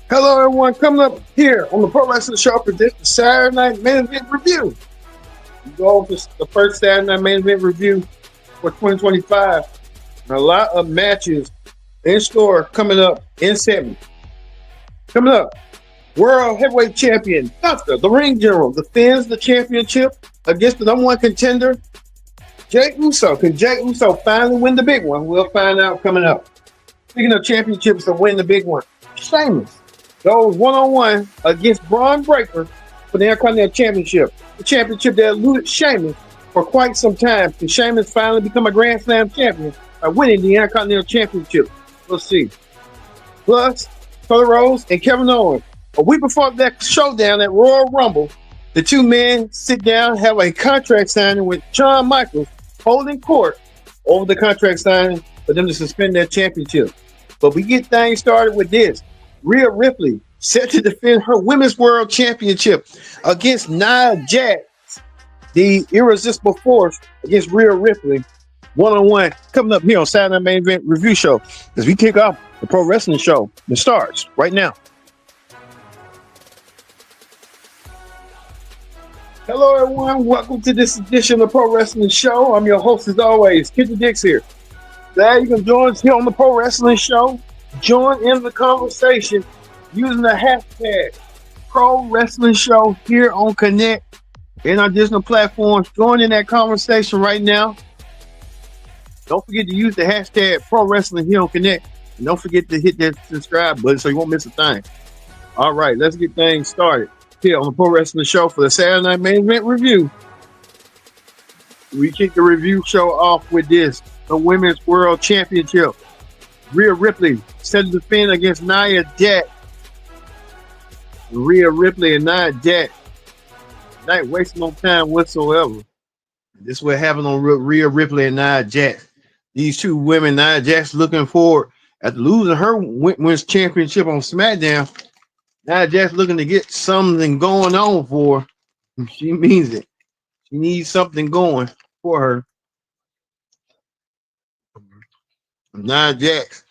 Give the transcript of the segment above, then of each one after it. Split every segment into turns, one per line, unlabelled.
Hello, everyone. Coming up here on the Pro Wrestling Show for this Saturday Night Main Event Review. We go over the first Saturday Night Main Event Review for 2025. And a lot of matches in store coming up in Snme. Coming up, World Heavyweight Champion Gunther, the Ring General, defends the championship against the number one contender, Jey Uso. Can Jey Uso finally win the big one? We'll find out coming up. Speaking of championships to win the big one, Sheamus goes one-on-one against Braun Breaker for the Intercontinental Championship. The championship that eluded Sheamus for quite some time. Can Sheamus finally become a Grand Slam champion by winning the Intercontinental Championship? We'll see. Plus, Cody Rhodes and Kevin Owens. A week before that showdown at Royal Rumble, the two men sit down, have a contract signing with Shawn Michaels holding court over the contract signing for them to suspend their championship. But we get things started with this. Rhea Ripley set to defend her Women's World Championship against Nia Jax, the irresistible force, against Rhea Ripley one-on-one. Coming up here on Saturday Night Main Event Review Show as we kick off the Pro Wrestling Show. It starts right now. Hello, everyone. Welcome to this edition of the Pro Wrestling Show. I'm your host, as always, Kenny Dix here. Glad you can join us here on the Pro Wrestling Show. Join in the conversation using the hashtag Pro Wrestling Show here on Connect and our digital platforms. Join in that conversation right now. Don't forget to use the hashtag Pro Wrestling here on Connect. And don't forget to hit that subscribe button so you won't miss a thing. All right, let's get things started here on the Pro Wrestling Show for the Saturday Night Main Event Review. We kick the review show off with this. The Women's World Championship. Rhea Ripley set to defend against Nia Jax. Rhea Ripley and Nia Jax not wasting no time whatsoever. This is what happened on Rhea Ripley and Nia Jax. These two women, Nia Jax looking forward after losing her women's championship on SmackDown. Nia Jax looking to get something going on for her. She means it. She needs something going for her. Nia Jax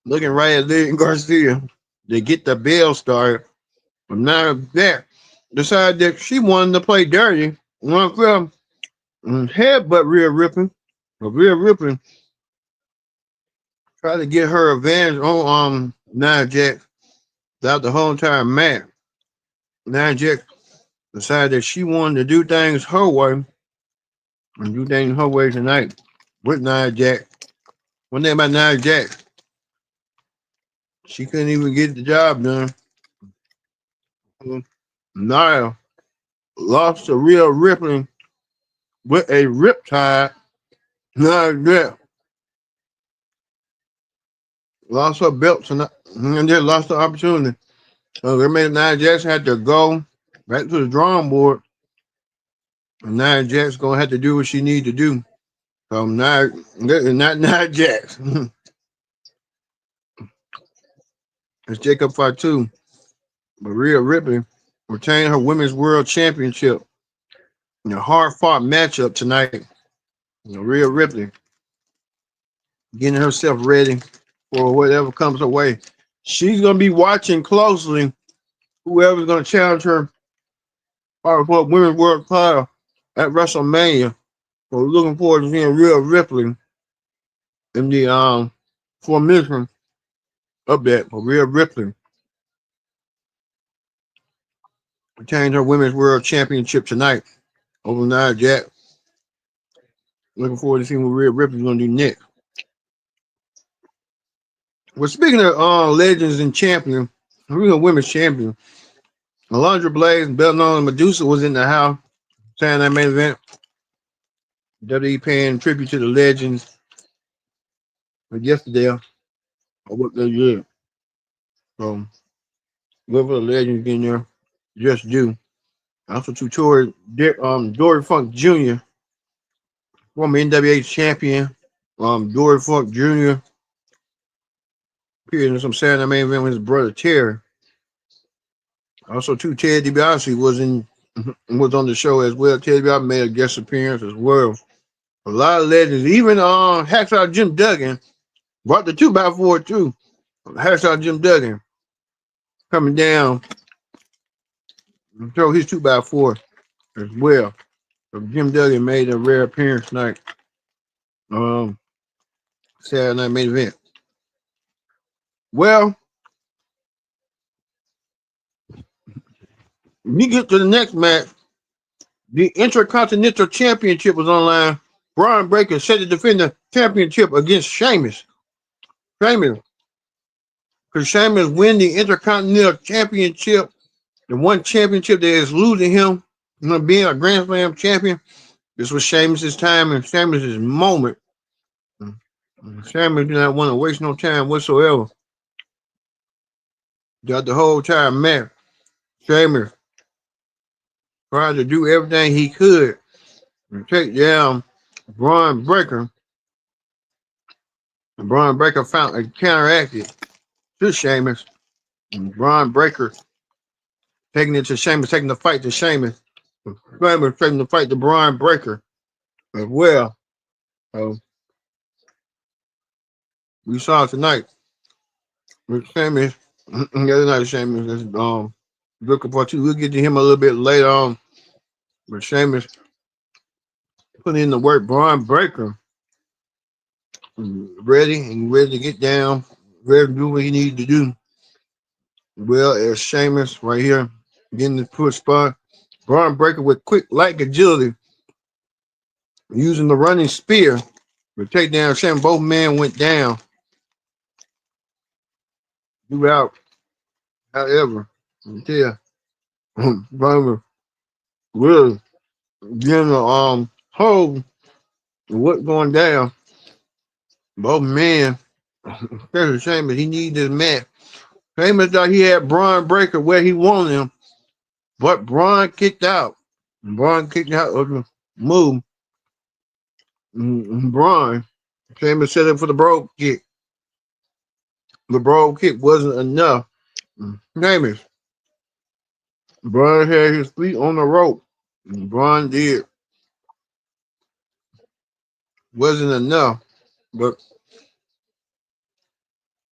looking right at Lillian Garcia to get the bell started. But Nia Jax decided that she wanted to play dirty. One film headbutt Rhea Ripley. But Rhea Ripley tried to get her advantage on Nia Jax throughout the whole entire match. Nia Jax decided that she wanted to do things her way and do things her way tonight with Nia Jax. One thing about Nia Jax, she couldn't even get the job done. Nia lost to Rhea Ripley with a riptide. Nia Jax lost her belt tonight and then lost the opportunity. So they made Nia Jax had to go back to the drawing board. And Nia Jax gonna have to do what she need to do. So not Nia Jax. It's Jacob Fatu. But Rhea Ripley retained her Women's World Championship in a hard-fought matchup tonight. Rhea Ripley getting herself ready for whatever comes her way. She's going to be watching closely whoever's going to challenge her for Women's World title at WrestleMania. So we're looking forward to seeing Rhea Ripley in the formation of that. For Rhea Ripley retained her Women's World Championship tonight over Nia Jax. Looking forward to seeing what Rhea Ripley's going to do next. Well, speaking of legends and champions, real women's champion, Alundra Blaze and Bella Known Medusa was in the house saying that main event. WWE paying tribute to the legends yesterday of what they did. So, good for the legends getting there. Just do. Also to Dory Funk Jr., former NWA champion. Dory Funk Jr. appeared in some Saturday main event with his brother Terry. Also, too, Ted DiBiase was on the show as well. Ted DiBiase made a guest appearance as well. A lot of legends. Even Hacksaw Jim Duggan brought the 2x4 too. Hacksaw Jim Duggan coming down and throw his 2x4 as well. So Jim Duggan made a rare appearance tonight. Saturday night main event. Well, we get to the next match. The Intercontinental Championship was online. Braun Breaker set to defend the championship against Sheamus. Because Sheamus win the Intercontinental Championship, the one championship that is losing him, being a Grand Slam champion. This was Sheamus' time and Sheamus' moment. Sheamus did not want to waste no time whatsoever. Got the whole time match. Sheamus tried to do everything he could to take down Braun Breaker. And Braun Breaker found a counteracted to Sheamus. And Braun Breaker taking it to Sheamus, taking the fight to Sheamus. Sheamus taking the fight to Braun Breaker as well. So we saw tonight with Sheamus. The other night, Sheamus is looking for two. We'll get to him a little bit later on. But Sheamus put in the work. Braun Breaker ready to get down, ready to do what he needs to do. Well, as Sheamus right here getting the push spot. Braun Breaker with quick light agility, using the running spear to take down Sheamus. Both men went down throughout. However, until Braun really getting a hold of what's going down. Both men, especially Sheamus, he needed this match. Sheamus thought he had Braun Breaker where he wanted him, but Braun kicked out. Braun kicked out of the move. Braun, Sheamus set up for the brogue kick. The brogue kick wasn't enough. Sheamus, Braun had his feet on the rope. Braun did. Wasn't enough, but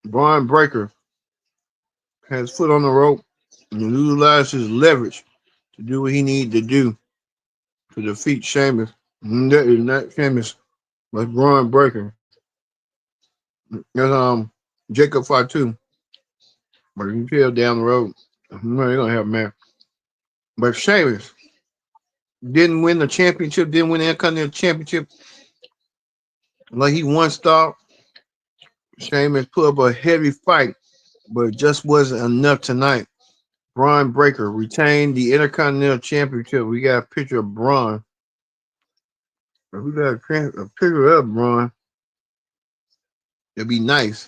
Braun Breaker had his foot on the rope and utilized his leverage to do what he needed to do to defeat Sheamus. And that is not Sheamus, but Braun Breaker. That's Jacob Fatu. But you can tell down the road, they're gonna have a match. But Sheamus didn't win the championship, didn't win the Intercontinental Championship like he once thought. Sheamus put up a heavy fight, but it just wasn't enough tonight. Braun Breaker retained the Intercontinental Championship. We got a picture of Braun. If we got a picture of Braun, it'd be nice.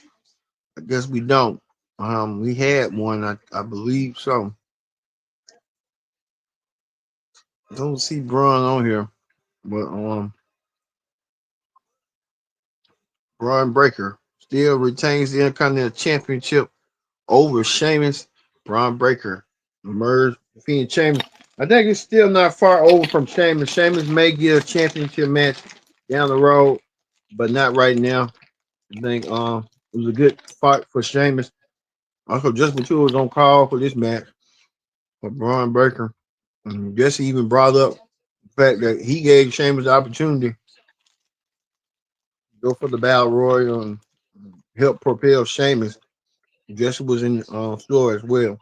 I guess we don't. We had one, I believe so. Don't see Braun on here, but Braun Breaker still retains the Intercontinental Championship over Sheamus. Braun Breaker emerged defeating Sheamus. I think it's still not far over from Sheamus. Sheamus may get a championship match down the road, but not right now. I think it was a good fight for Sheamus. Also, Justin Two was on call for this match for Braun Breaker. And Jesse even brought up the fact that he gave Sheamus the opportunity to go for the Battle Royal and help propel Sheamus. Jesse was in store as well.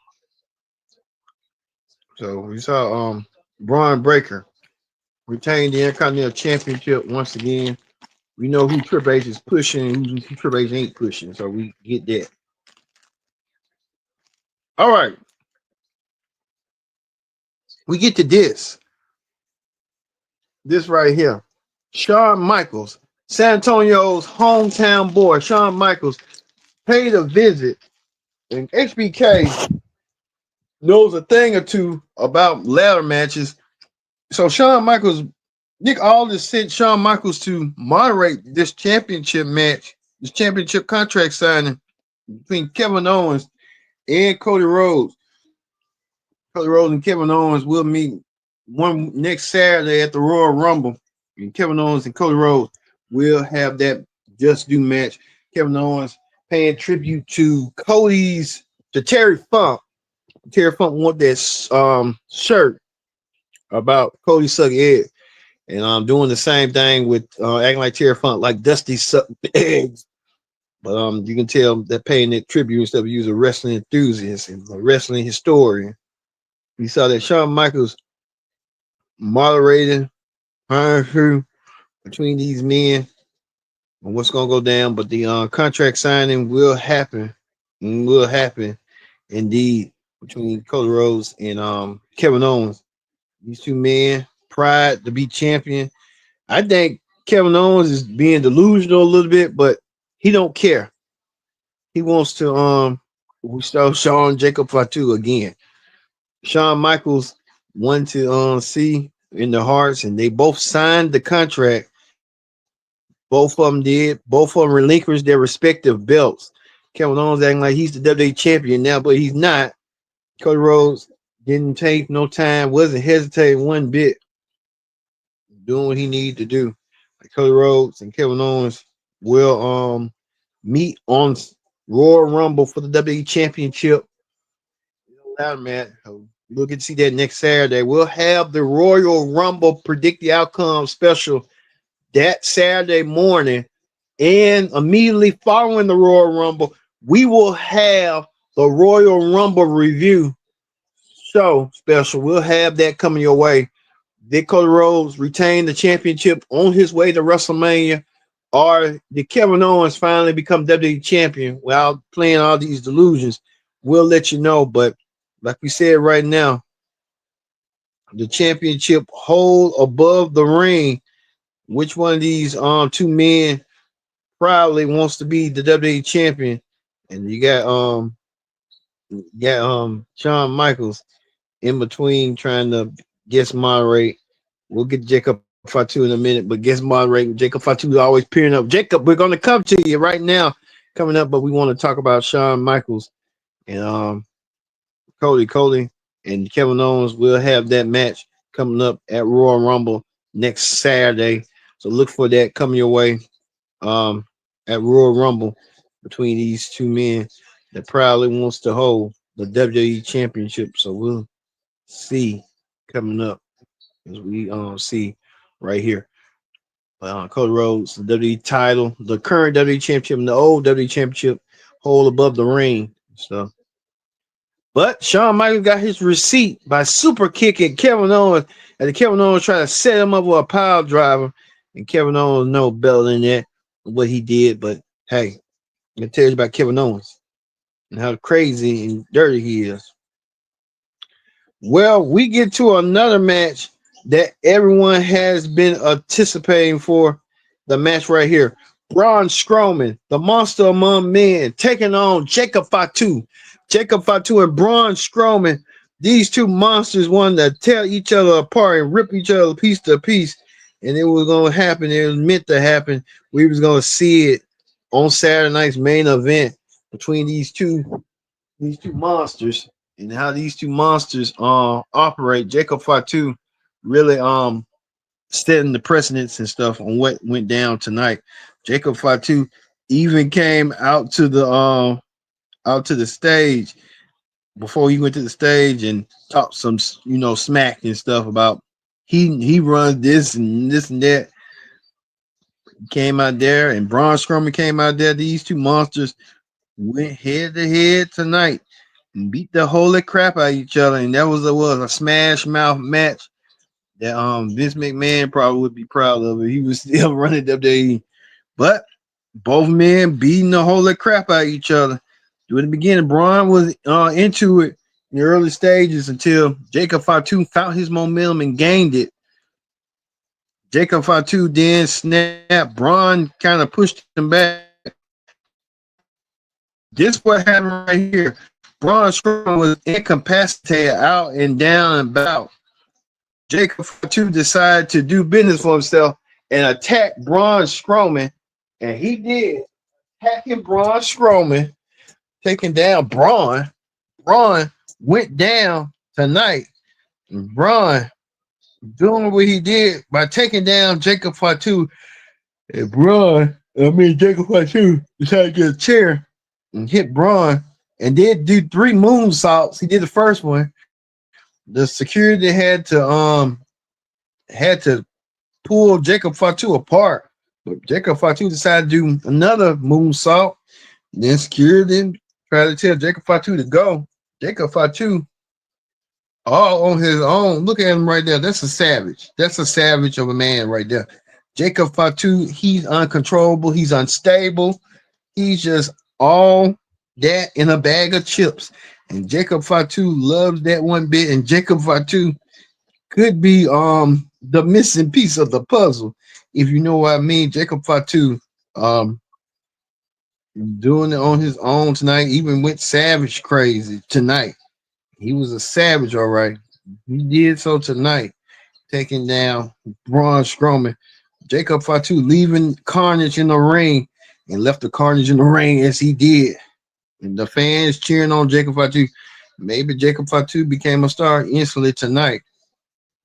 So we saw Braun Breaker retain the Intercontinental Championship once again. We know who Triple H is pushing and who Triple H ain't pushing, so we get that. All right. We get to this. This right here. Shawn Michaels, San Antonio's hometown boy, Shawn Michaels, paid a visit, and HBK knows a thing or two about ladder matches. So Shawn Michaels, Nick Aldis sent Shawn Michaels to moderate this championship match, this championship contract signing between Kevin Owens and Cody Rhodes. Cody Rhodes and Kevin Owens will meet one next Saturday at the Royal Rumble And Kevin Owens and Cody Rhodes will have that just do match. Kevin Owens paying tribute to Terry Funk. Terry Funk want that shirt about Cody suck egg. And I'm doing the same thing with acting like Terry Funk, like Dusty sucked eggs. But you can tell they're paying that tribute instead of using a wrestling enthusiast and a wrestling historian. You saw that Shawn Michaels moderating between these men and what's gonna go down, but the contract signing will happen. Will happen indeed between Cody Rhodes and Kevin Owens. These two men, pride to be champion. I think Kevin Owens is being delusional a little bit, but he don't care. He wants to we start Shawn Jacob Fatu again. Shawn Michaels wanted to see in the hearts, and they both signed the contract. Both of them did. Both of them relinquished their respective belts. Kevin Owens acting like he's the WWE champion now, but he's not. Cody Rhodes didn't take no time, wasn't hesitating one bit, doing what he needed to do. Like Cody Rhodes and Kevin Owens will meet on Royal Rumble for the WWE Championship. Man, we'll get to see that next Saturday. We'll have the Royal Rumble predict the outcome special that Saturday morning, and immediately following the Royal Rumble, we will have the Royal Rumble review show special. We'll have that coming your way. Did Cody Rhodes retain the championship on his way to WrestleMania, or did Kevin Owens finally become WWE champion without playing all these delusions? We'll let you know, but like we said right now, the championship hold above the ring. Which one of these two men probably wants to be the WWE champion? And you got Shawn Michaels in between trying to guest moderate. We'll get Jacob Fatu in a minute, but guest moderate. Jacob Fatu is always peering up. Jacob, we're gonna come to you right now, coming up, but we want to talk about Shawn Michaels and Cody and Kevin Owens. Will have that match coming up at Royal Rumble next Saturday. So look for that coming your way at Royal Rumble between these two men that proudly wants to hold the WWE Championship. So we'll see coming up as we see right here. Cody Rhodes, the WWE title, the current WWE Championship, and the old WWE Championship hold above the ring. So, but Shawn Michaels got his receipt by super kicking Kevin Owens, and Kevin Owens trying to set him up with a pile driver. And Kevin Owens no better than that, what he did. But hey, I'm gonna tell you about Kevin Owens and how crazy and dirty he is. Well, we get to another match that everyone has been anticipating for. The match right here. Braun Strowman, the monster among men, taking on Jacob Fatu. Jacob Fatu and Braun Strowman. These two monsters wanted to tear each other apart and rip each other piece to piece. And it was going to happen. It was meant to happen. We was going to see it on Saturday night's main event between these two monsters and how these two monsters operate. Jacob Fatu really setting the precedence and stuff on what went down tonight. Jacob Fatu even came out to the stage before he went to the stage and talked some smack and stuff about he runs this and this and that. He came out there, and Braun Strowman came out there. These two monsters went head to head tonight and beat the holy crap out of each other, and that was a smash mouth match that Vince McMahon probably would be proud of if he was still running WWE. But both men beating the holy crap out of each other. In the beginning, Braun was into it in the early stages until Jacob Fatu found his momentum and gained it. Jacob Fatu then snapped. Braun kind of pushed him back. This what happened right here. Braun Strowman was incapacitated out and down and about. Jacob Fatu decided to do business for himself and attack Braun Strowman, and he did, attacking Braun Strowman, taking down Braun. Braun went down tonight. And Braun doing what he did by taking down Jacob Fatu. And Jacob Fatu decided to get a chair and hit Braun and did do 3 moonsaults. He did the first one. The security had to pull Jacob Fatu apart, but Jacob Fatu decided to do another moonsault. Then security tried to tell Jacob Fatu to go. Jacob Fatu, all on his own. Look at him right there. That's a savage. That's a savage of a man right there. Jacob Fatu, he's uncontrollable. He's unstable. He's just all that in a bag of chips. And Jacob Fatu loves that one bit. And Jacob Fatu could be the missing piece of the puzzle, if you know what I mean. Jacob Fatu doing it on his own tonight. Even went savage crazy tonight. He was a savage, all right. He did so tonight, taking down Braun Strowman. Jacob Fatu leaving Carnage in the ring and left the Carnage in the ring as he did. And the fans cheering on Jacob Fatu. Maybe Jacob Fatu became a star instantly tonight.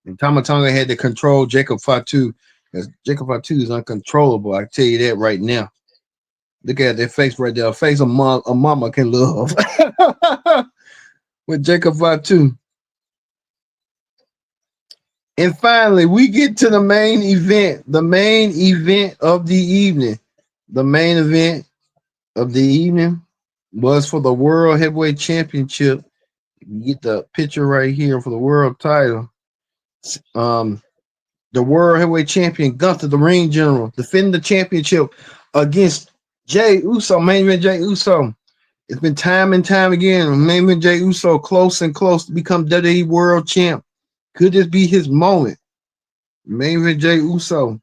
And Tama Tonga had to control Jacob Fatu because Jacob Fatu is uncontrollable. I tell you that right now. Look at that face right there. A face a mama can love. With Jacob Fatu. And finally, we get to the main event. The main event of the evening. The main event of the evening was for the World Heavyweight Championship. You get the picture right here for the world title. The World Heavyweight Champion Gunther, the ring general, defending the championship against Jey Uso, main event Jey Uso. It's been time and time again. Main event Jey Uso close and close to become WWE World Champ. Could this be his moment? Main event Jey Uso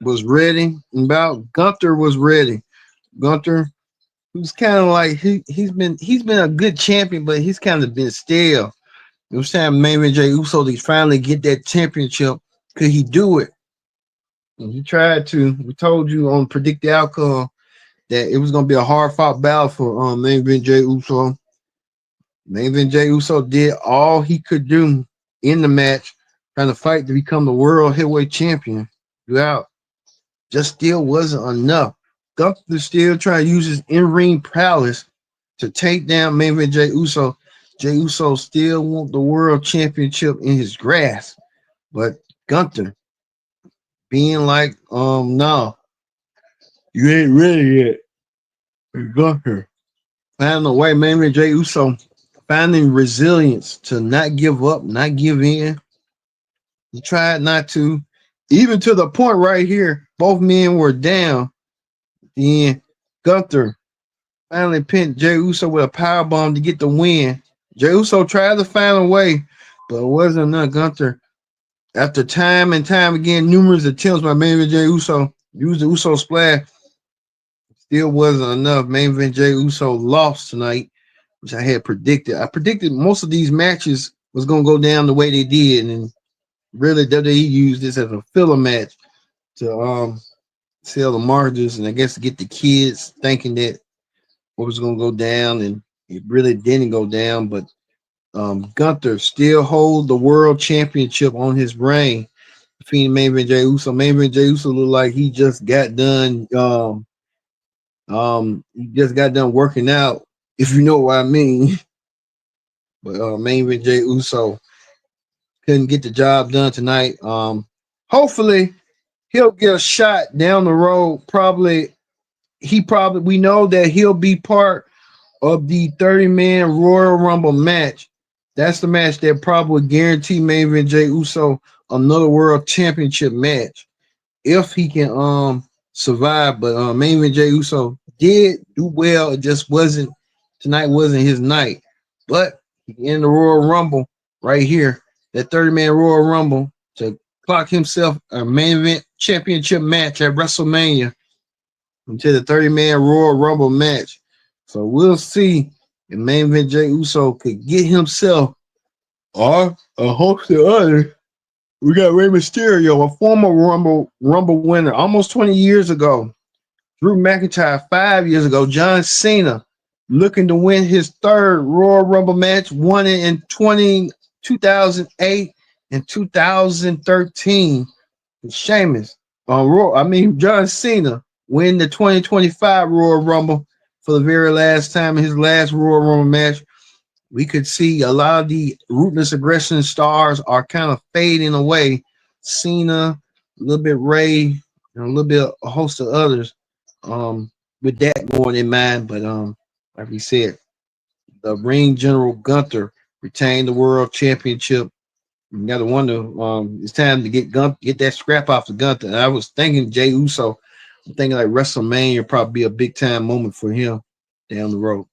was ready. About Gunther was ready. Gunther, who's kind of like he's been a good champion, but he's kind of been stale. It was time main event Jey Uso to finally get that championship. Could he do it? And he tried to. We told you on Predict the Outcome that it was going to be a hard fought battle for main event Jey Uso. Main event Jey Uso did all he could do in the match, trying to fight to become the world heavyweight champion. Throughout, just still wasn't enough. Gunther still trying to use his in-ring prowess to take down main event Jey Uso. Jey Uso still want the world championship in his grasp, but Gunther being like, no, you ain't ready yet. Gunther finding a way, main event Jey Uso finding resilience to not give up, not give in. He tried not to, even to the point right here, both men were down. Then Gunther finally pinned Jey Uso with a power bomb to get the win. Jey Uso tried to find a way, but it wasn't enough. Gunther, after time and time again, numerous attempts by main event Jey Uso, used the Uso splash, still wasn't enough. Main event Jey Uso lost tonight, which I had predicted. I predicted most of these matches was going to go down the way they did, and really WWE used this as a filler match to sell the marketers and I guess to get the kids thinking that what was going to go down, and it really didn't go down. But Gunther still hold the world championship on his reign, defeating main event Jey Uso. Main event Jey Uso looked like he just got done. He just got done working out, if you know what I mean. But main event Jey Uso couldn't get the job done tonight. Hopefully he'll get a shot down the road. We know that he'll be part of the 30-man Royal Rumble match. That's the match that probably guarantee main event Jey Uso another world championship match if he can survive. But main event Jey Uso did do well. It just wasn't his night. But in the Royal Rumble right here, that 30-man Royal Rumble to clock himself a main event championship match at WrestleMania into the 30-man Royal Rumble match. So we'll see if main event Jey Uso could get himself or a host of others. We got Rey Mysterio, a former Rumble winner almost 20 years ago. Drew McIntyre 5 years ago. John Cena looking to win his third Royal Rumble match, won it in 2008. in 2013, Sheamus on Raw. John Cena win the 2025 Royal Rumble for the very last time in his last Royal Rumble match. We could see a lot of the ruthless aggression stars are kind of fading away. Cena, a little bit Ray, and a little bit a host of others. With that going in mind, but like we said, the ring general Gunther retained the world championship. You gotta wonder, it's time to get that scrap off the Gunther. And I was thinking Jey Uso. I'm thinking like WrestleMania probably be a big time moment for him down the road.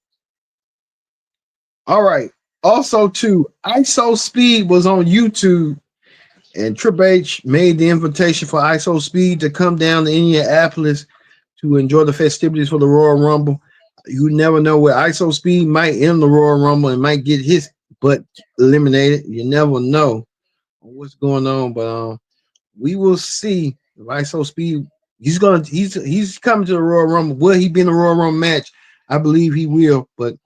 All right. Also, too, ISO Speed was on YouTube, and Triple H made the invitation for ISO Speed to come down to Indianapolis to enjoy the festivities for the Royal Rumble. You never know where ISO Speed might end the Royal Rumble and might get his butt eliminated. You never know what's going on, but we will see if ISO Speed. He's coming to the Royal Rumble. Will he be in the Royal Rumble match? I believe he will, but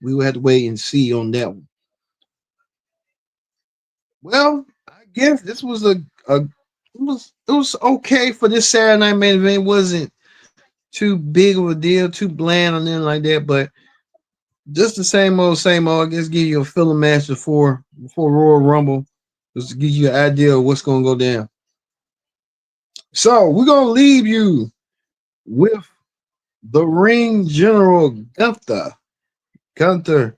we will have to wait and see on that one. Well, I guess this was it was okay for this Saturday night main event. It wasn't too big of a deal, too bland or anything like that, but just the same old, same old. I guess give you a filler match before Royal Rumble, just to give you an idea of what's gonna go down. So we're gonna leave you with the ring general Gunther. Gunther.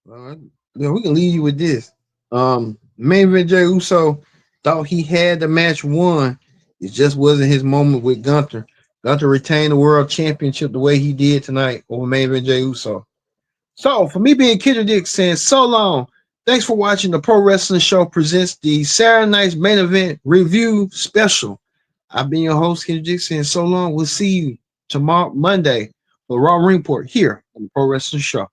We can leave you with this. Main event Jey Uso thought he had the match won. It just wasn't his moment with Gunther. Gunther retained the world championship the way he did tonight over main event Jey Uso. So for me being Kidder Dick saying so long, thanks for watching the Pro Wrestling Show presents the Saturday night's main event review special. I've been your host, Kidder Dick saying so long. We'll see you tomorrow, Monday, for Raw Ring Report here on the Pro Wrestling Show.